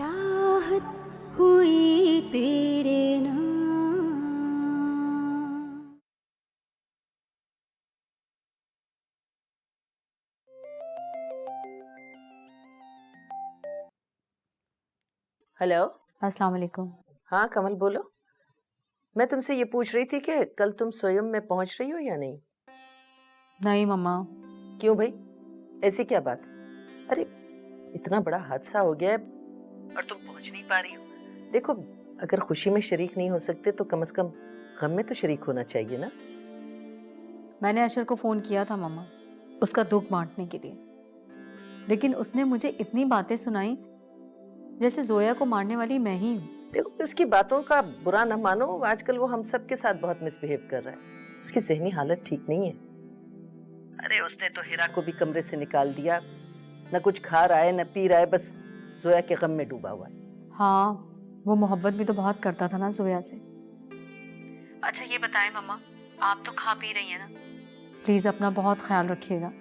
चाहत हुई तेरे नाम। हेलो। अस्सलाम वालेकुम। हाँ कमल बोलो। मैं तुमसे ये पूछ रही थी कि कल तुम स्वयं में पहुंच रही हो या नहीं? नहीं मम्मा। क्यों भाई, ऐसी क्या बात? अरे इतना बड़ा हादसा हो गया है और तुम पहुंच नहीं पा रही हो। देखो, अगर खुशी में शरीक नहीं हो सकते तो कम से कम गम में तो शरीक होना चाहिए ना। मैंने अशर को फ़ोन किया था मम्मा, उसका दुख बांटने के लिए, लेकिन उसने मुझे इतनी बातें सुनाई जैसे जोया को मारने वाली मैं ही हूँ। देखो, उसकी बातों का बुरा न मानो, आजकल वो हम सब के साथ बहुत मिसबिहेव कर रहा है। उसकी ज़हनी हालत ठीक नहीं है। अरे उसने तो हिरा को भी कमरे से निकाल दिया, न कुछ खा रहा है न पी रहा है, बस जोया के गम में डूबा हुआ है। हाँ, वो मोहब्बत भी तो बहुत करता था ना जोया से। अच्छा ये बताएं मम्मा, आप तो खा पी रही हैं ना? प्लीज़ अपना बहुत ख्याल रखिएगा,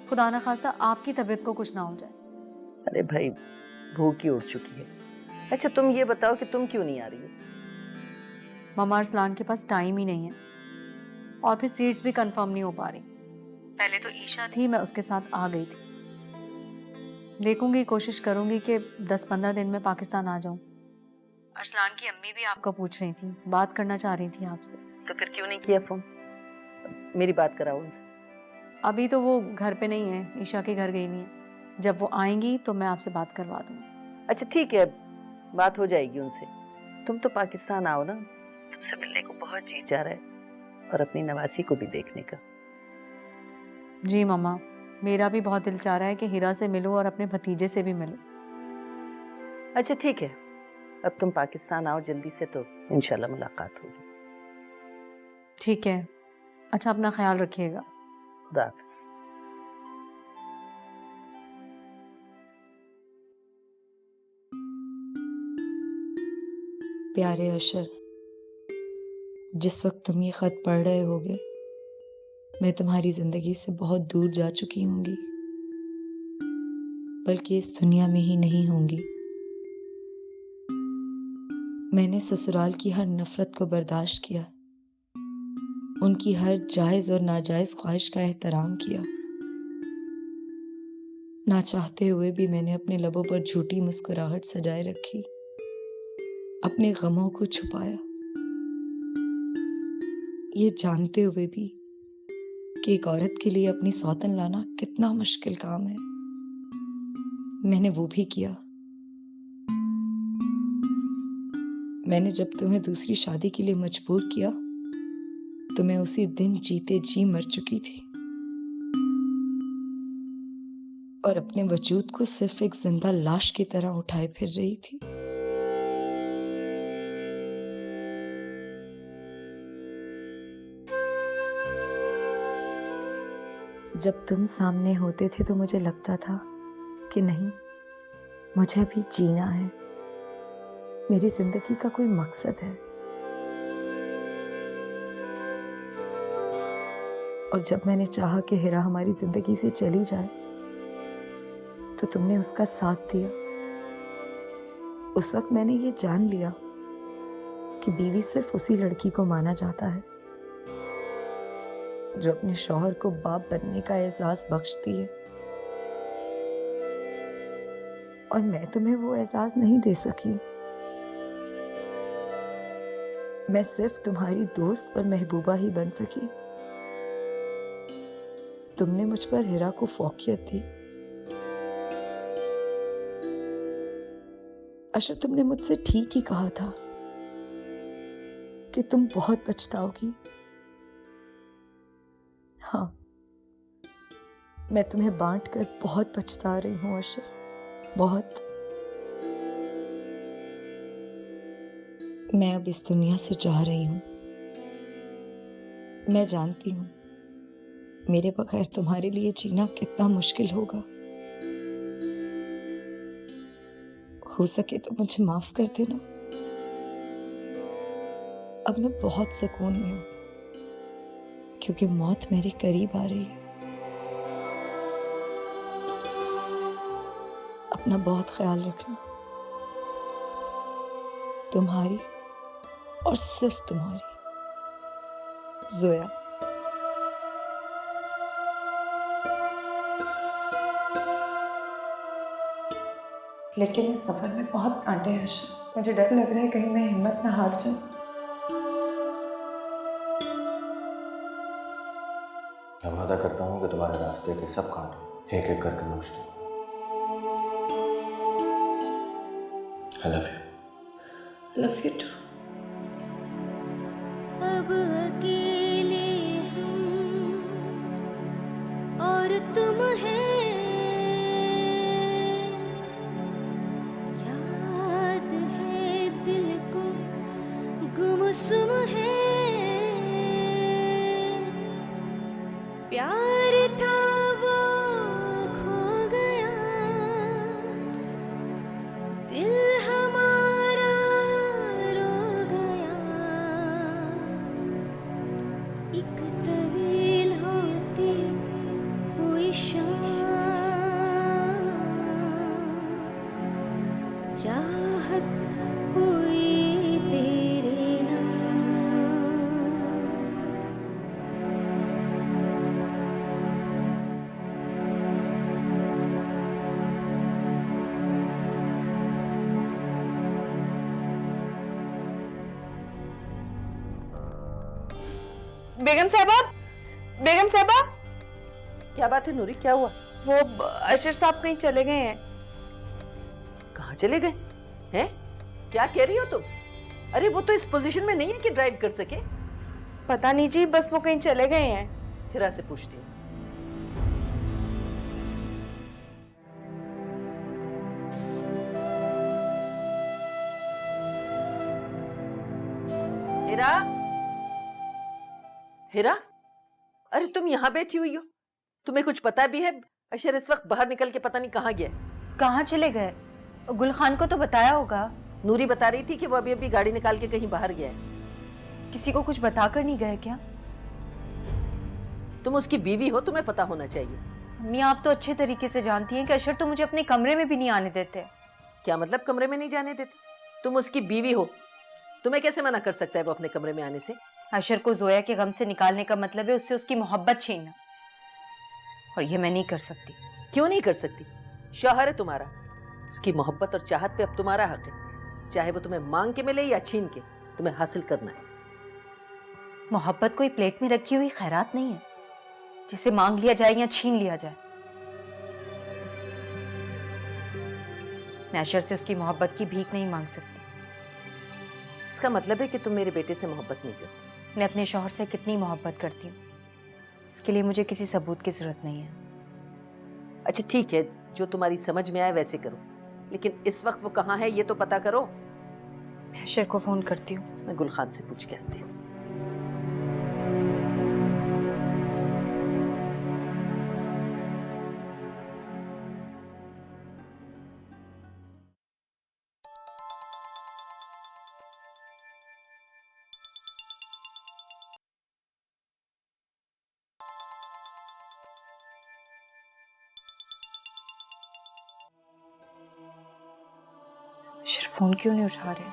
खुदा न खास्ता आपकी तबीयत को कुछ ना हो जाए। अरे भाई, भूख ही उठ चुकी है। अच्छा तुम ये बताओ कि तुम क्यों नहीं आ रही हो? मम्मा अरसलान के पास टाइम ही नहीं है और फिर सीट्स भी कंफर्म नहीं हो पा रही। पहले तो ईशा थी, मैं उसके साथ आ गई थी। देखूंगी, कोशिश करूंगी कि 10-15 दिन में पाकिस्तान आ जाऊं। अरसलान की अम्मी भी आपको पूछ रही थी, बात करना चाह रही थी आपसे। तो फिर क्यों नहीं किया फोन? मेरी बात कराओ उनसे। अभी तो वो घर पे नहीं है, ईशा के घर गई हुई है। जब वो आएंगी तो मैं आपसे बात करवा दूंगी। अच्छा ठीक है, बात हो जाएगी उनसे। तुम तो पाकिस्तान आओ ना, तुमसे मिलने को बहुत जी चाह रहा है और अपनी नवासी को भी देखने का। जी मम्मा, मेरा भी बहुत दिल चाह रहा है कि हिरा से मिलूं और अपने भतीजे से भी मिलूं। अच्छा ठीक है, अब तुम पाकिस्तान आओ जल्दी से तो इंशाल्लाह मुलाकात होगी। ठीक है। अच्छा अपना ख्याल रखिएगा। खुदा हाफिज। प्यारे अशर, जिस वक्त तुम ये खत पढ़ रहे होगे मैं तुम्हारी जिंदगी से बहुत दूर जा चुकी होंगी, बल्कि इस दुनिया में ही नहीं होंगी। मैंने ससुराल की हर नफरत को बर्दाश्त किया, उनकी हर जायज और नाजायज ख्वाहिश का एहतराम किया। ना चाहते हुए भी मैंने अपने लबों पर झूठी मुस्कुराहट सजाए रखी, अपने गमों को छुपाया, ये जानते हुए भी कि एक औरत के लिए अपनी सौतन लाना कितना मुश्किल काम है। मैंने वो भी किया। मैंने जब तुम्हें दूसरी शादी के लिए मजबूर किया तो मैं उसी दिन जीते जी मर चुकी थी और अपने वजूद को सिर्फ एक जिंदा लाश की तरह उठाए फिर रही थी। जब तुम सामने होते थे तो मुझे लगता था कि नहीं, मुझे भी जीना है, मेरी जिंदगी का कोई मकसद है। और जब मैंने चाहा कि हिरा हमारी जिंदगी से चली जाए तो तुमने उसका साथ दिया। उस वक्त मैंने ये जान लिया कि बीवी सिर्फ उसी लड़की को माना जाता है जो अपने शौहर को बाप बनने का एहसास बख्शती है, और मैं तुम्हें वो एहसास नहीं दे सकी। मैं सिर्फ तुम्हारी दोस्त और महबूबा ही बन सकी। तुमने मुझ पर हिरा को फौकियत दी। अशर, तुमने मुझसे ठीक ही कहा था कि तुम बहुत पछताओगी। हाँ, मैं तुम्हें बांट कर बहुत पछता रही हूँ अशर, बहुत। मैं अब इस दुनिया से जा रही हूँ। मैं जानती हूँ मेरे बगैर तुम्हारे लिए जीना कितना मुश्किल होगा। हो सके तो मुझे माफ कर देना। अब मैं बहुत सुकून में हूँ क्योंकि मौत मेरे करीब आ रही है। अपना बहुत ख्याल रखना। तुम्हारी और सिर्फ तुम्हारी जोया। लेकिन इस सफर में बहुत कांटे हैं अर्शद। मुझे डर लग रहा है कहीं मैं हिम्मत ना हार जाऊं। मैं वादा करता हूँ कि तुम्हारे रास्ते के सब कांटे एक एक करके नोच दूंगा। I love you. Love you too. अब अकेले हम और तुम हैं, याद है दिल को गुमसुम है, प्यार था वो खो गया, दिल हमारा रो गया, एक तवील होती हुई शाम, चाहत हुई तेरे नाम। बेगम साहबा, बेगम साहबा, क्या बात है नूरी, क्या हुआ? वो अशर साहब कहीं चले गए हैं। कहाँ चले गए हैं? क्या कह रही हो तुम? अरे वो तो इस पोजीशन में नहीं है कि ड्राइव कर सके। पता नहीं जी, बस वो कहीं चले गए हैं। हिरा से पूछती हूँ। हिरा, हिरा, अरे तुम यहाँ बैठी हुई हो, तुम्हें कुछ पता भी है? अशर इस वक्त बाहर निकल के पता नहीं कहाँ गया है। कहाँ चले गए? गुल खान को तो बताया होगा। नूरी बता रही थी कि वो अभी अभी गाड़ी निकाल के कहीं बाहर गया है। किसी को कुछ बता कर नहीं गए क्या? तुम उसकी बीवी हो, तुम्हें पता होना चाहिए। अम्मी, आप तो अच्छे तरीके से जानती हैं कि अशर तो मुझे अपने कमरे में भी नहीं आने देते। क्या मतलब कमरे में नहीं जाने देते? तुम उसकी बीवी हो, तुम्हें कैसे मना कर सकता है वो अपने कमरे में आने से? अशर को जोया के गम से निकालने का मतलब है उससे उसकी मोहब्बत छीनना, और ये मैं नहीं कर सकती। क्यों नहीं कर सकती? शौहर है तुम्हारा, उसकी मोहब्बत और चाहत पे अब तुम्हारा हक है। चाहे वो तुम्हें मांग के मिले या छीन के, तुम्हें हासिल करना है। मोहब्बत कोई प्लेट में रखी हुई खैरात नहीं है जिसे मांग लिया जाए या छीन लिया जाए। मैं अशर से उसकी मोहब्बत की भीख नहीं मांग सकती। इसका मतलब है कि तुम मेरे बेटे से मोहब्बत नहीं करती। मैं अपने शौहर से कितनी मोहब्बत करती हूँ, इसके लिए मुझे किसी सबूत की जरूरत नहीं है। अच्छा ठीक है, जो तुम्हारी समझ में आए वैसे करो, लेकिन इस वक्त वो कहाँ है ये तो पता करो। मैं अशर को फोन करती हूँ। मैं गुल खान से पूछ के आती हूँ। अशर फोन क्यों नहीं उठा रहे?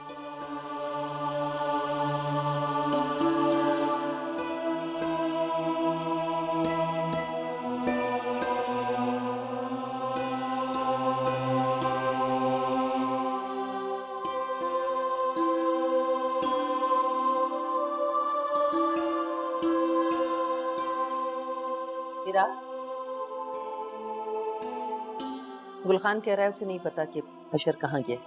हिरा, गुल खान कह रहा है उसे नहीं पता कि अशर कहाँ गया।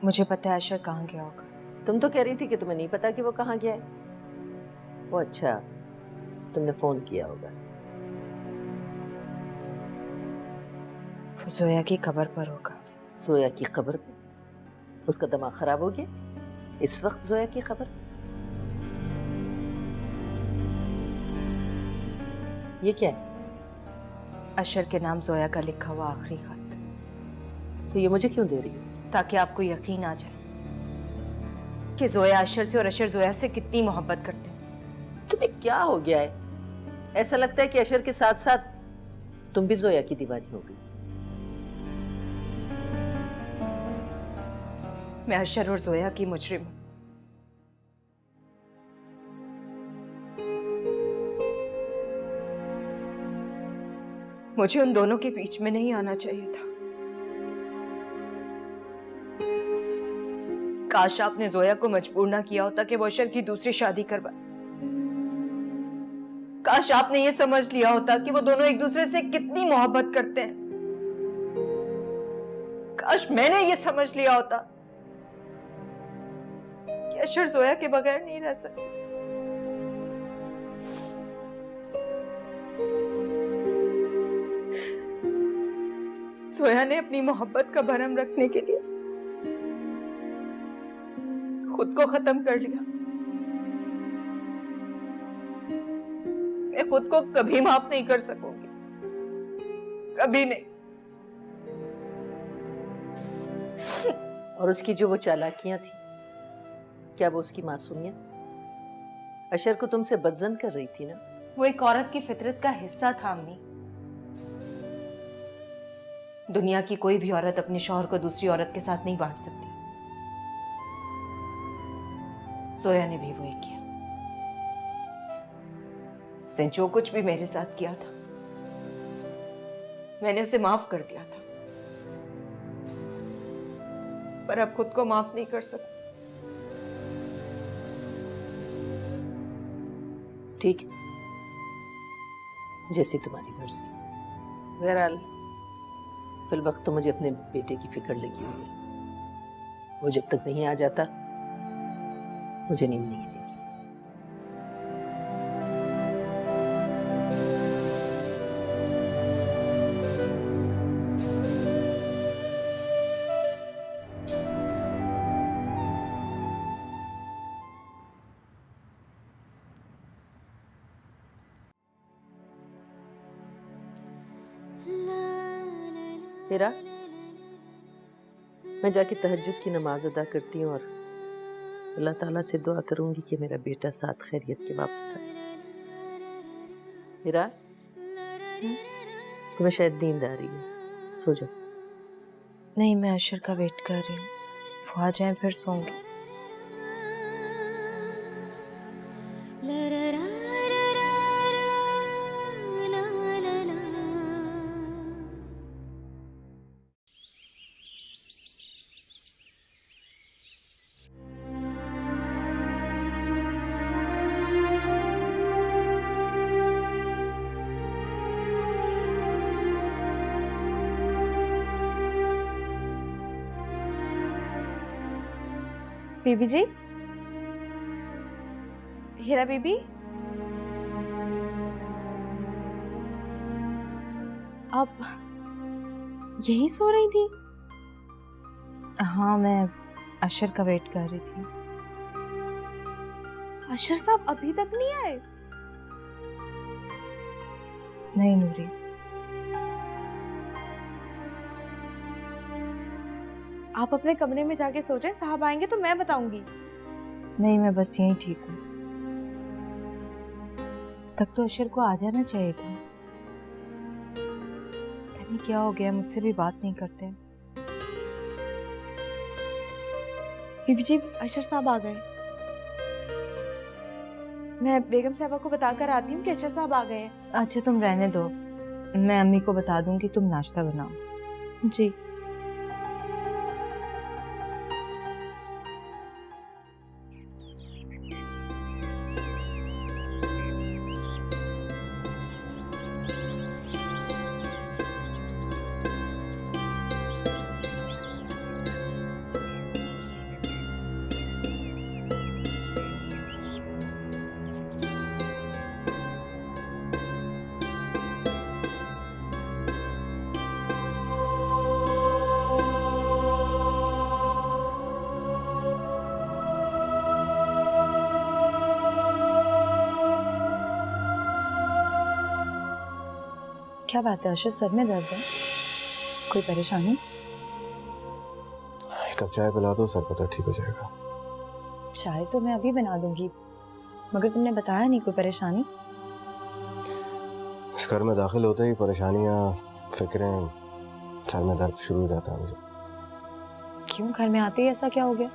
मुझे पता है अशर कहाँ गया होगा। तुम तो कह रही थी कि तुम्हें नहीं पता कि वो कहाँ गया है। वो अच्छा, तुमने फोन किया होगा। वो जोया की खबर पर होगा। जोया की खबर पे? उसका दिमाग खराब हो गया इस वक्त? जोया की खबर? ये क्या है? अशर के नाम जोया का लिखा हुआ आखिरी खत। तो ये मुझे क्यों दे रही हो? ताकि आपको यकीन आ जाए कि जोया अशर से और अशर जोया से कितनी मोहब्बत करते हैं। तुम्हें क्या हो गया है? ऐसा लगता है कि अशर के साथ साथ तुम भी जोया की दीवानी हो गई। मैं अशर और जोया की मुजरिम हूं। मुझे उन दोनों के बीच में नहीं आना चाहिए था। काश आपने जोया को मजबूर ना किया होता कि वो अशर की दूसरी शादी करवाए। काश आपने ये समझ लिया होता कि वो दोनों एक दूसरे से कितनी मोहब्बत करते हैं। काश मैंने ये समझ लिया होता कि अशर जोया के बगैर नहीं रह सकते। जोया ने अपनी मोहब्बत का भरम रखने के लिए खुद को खत्म कर लिया। मैं खुद को कभी माफ नहीं कर सकूंगी, कभी नहीं। और उसकी जो वो चालाकियां थी, क्या वो उसकी मासूमियत? अशर को तुमसे बदजन कर रही थी ना। वो एक औरत की फितरत का हिस्सा था अम्मी। दुनिया की कोई भी औरत अपने शौहर को दूसरी औरत के साथ नहीं बांट सकती। जोया ने भी वही किया। उसने जो कुछ भी मेरे साथ किया था, मैंने उसे माफ कर दिया था, पर अब खुद को माफ नहीं कर सकती। ठीक है, जैसी तुम्हारी मर्जी। बहरहाल फिल वक्त तो मुझे अपने बेटे की फिक्र लगी हुई है। वो जब तक नहीं आ जाता मुझे नींद नहीं आएगी। हेरा, मैं जाके तहज्जुद की नमाज अदा करती हूँ और अल्लाह ताला से दुआ करूंगी कि मेरा बेटा साथ खैरियत के वापस आए। हेरा, तुम्हें शायद नींद आ रही है, सो जाओ। नहीं, मैं अशर का वेट कर रही हूँ। वो आ जाए फिर सोऊंगी। बीबी जी, हीरा बीबी, आप यहीं सो रही थी? हाँ, मैं अशर का वेट कर रही थी। अशर साहब अभी तक नहीं आए? नहीं नूरी, आप अपने कमरे में जाके सो जाए, साहब आएंगे तो मैं बताऊंगी। नहीं, मैं बस यहीं ठीक हूँ। तब तो अशर को आ जाना चाहिए था। पता नहीं क्या हो गया, मुझसे भी बात नहीं करते। बीबी जी, अशर साहब आ गए। मैं बेगम साहबा को बताकर आती हूँ कि अशर साहब आ गए हैं। अच्छा, तुम रहने दो, मैं अम्मी को बता दूंगी तुम नाश्ता बनाओ। जी। क्या बात है अशर, सर में दर्द है? कोई परेशानी? एक कप चाय पिला दो, सर पता ठीक हो जाएगा। चाय तो मैं अभी बना दूंगी, मगर तुमने बताया नहीं कोई परेशानी। इस घर में दाखिल होते ही परेशानियां, फिक्रें, सर में दर्द शुरू हो जाता है मुझे। क्यों घर में आते ही ऐसा क्या हो गया?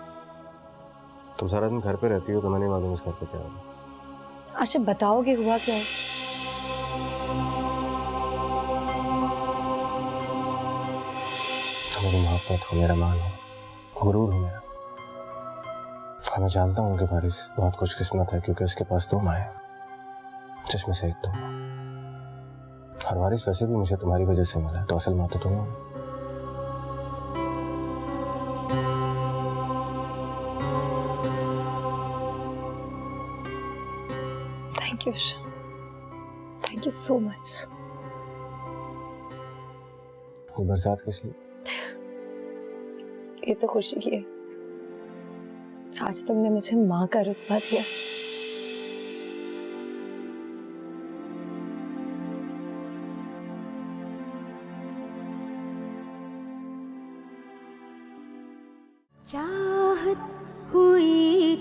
तुम सारा दिन घर पे रहती हो, तुम्हें नहीं मालूम इस घर पे क्या होगा। आशिफ बताओगे हुआ क्या है? तुम मेरी मोहब्बत हो, मेरा मान हो, गुरूर हो मेरा। हाँ, मैं जानता हूँ कि वारिस बहुत कुछ किस्मत है, क्योंकि उसके पास 2 माँ हैं, जिसमें से एक तुम हो। और वारिस वैसे भी मुझे तुम्हारी वजह से मिला है, तो असल माँ तो तुम हो। Thank you Isha, thank you so much. ये बरसात किस लिए? ये तो खुशी की है, आज तुमने मुझे माँ का रुतबा दिया। चाहत हुई